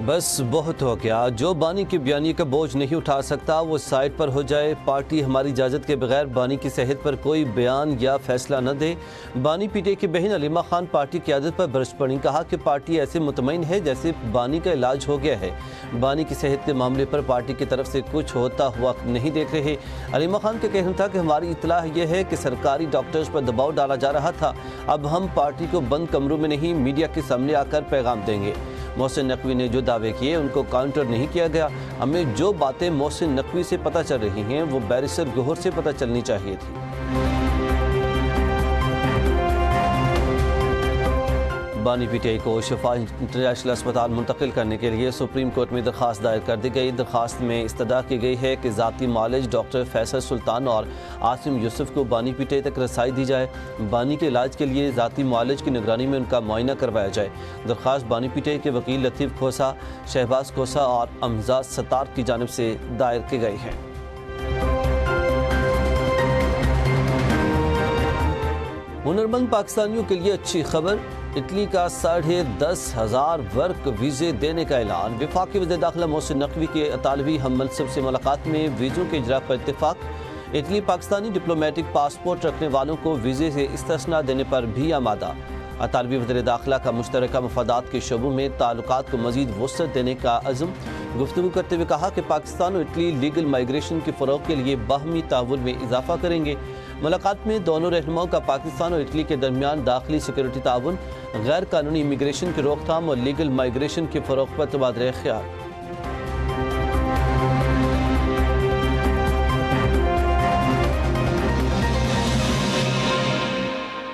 बस बहुत हो गया। जो बानी की बयानी का बोझ नहीं उठा सकता वो साइड पर हो जाए। पार्टी हमारी इजाज़त के बगैर बानी की सेहत पर कोई बयान या फैसला न दे। बानी पीटे की बहन अलीमा खान पार्टी की आदत पर बरस पड़ी। कहा कि पार्टी ऐसे मुतमईन है जैसे बानी का इलाज हो गया है। बानी की सेहत के मामले पर पार्टी की तरफ से कुछ होता हुआ नहीं देख रहे। अलीमा खान का कहना था कि हमारी इतलाह यह है कि सरकारी डॉक्टर्स पर दबाव डाला जा रहा था। अब हम पार्टी को बंद कमरों में नहीं, मीडिया के सामने आकर पैगाम देंगे। मोहसिन नकवी ने जो दावे किए उनको काउंटर नहीं किया गया। हमें जो बातें मोहसिन नकवी से पता चल रही हैं वो बैरिस्टर गौहर से पता चलनी चाहिए थी। बानी पीटीआई को शिफा इंटरनेशनल अस्पताल मुंतकिल करने के लिए सुप्रीम कोर्ट में दरख्वास्त दायर कर दी गई। दरख्वास्त में इस्तदा की गई है कि ज़ाती मालिज डॉक्टर फैसल सुल्तान और आसिम यूसुफ को बानी पीटीआई तक रसाई दी जाए। बानी के इलाज के लिए ज़ाती मालिज की निगरानी में उनका मुआयना करवाया जाए। दरख्वास्त बानी पीटीआई के वकील लतीफ़ खोसा, शहबाज खोसा और अमजाद सत्तार की जानिब से दायर की गई है। हुनरमंद पाकिस्तानियों के लिए अच्छी खबर। इटली का 10,500 वर्क वीज़े देने का ऐलान। वफाकी वज़ीर दाखिला मोहसिन नकवी के अतालवी हम मनसब से मुलाकात में वीज़ों के इजरा पर इत्तेफाक। इटली पाकिस्तानी डिप्लोमेटिक पासपोर्ट रखने वालों को वीज़े से इस्तिस्ना देने पर भी आमादा। अतालवी वज़ीर दाखिला का मुश्तरका मफादात के शोबों में ताल्लुकात को मज़ीद वुसअत देने का अज़्म। गुफ्तगू करते हुए कहा कि पाकिस्तान और इटली लीगल माइग्रेशन के फ़रोग़ के लिए बाहमी ताउन में इजाफ़ा करेंगे। मुलाकात में दोनों रहनुमाओं का पाकिस्तान और इटली के दरमियान दाखिली सिक्योरिटी ताउन, गैर कानूनी इमिग्रेशन की रोकथाम और लीगल माइग्रेशन के फ़रोग़ पर तबादला ख्याल।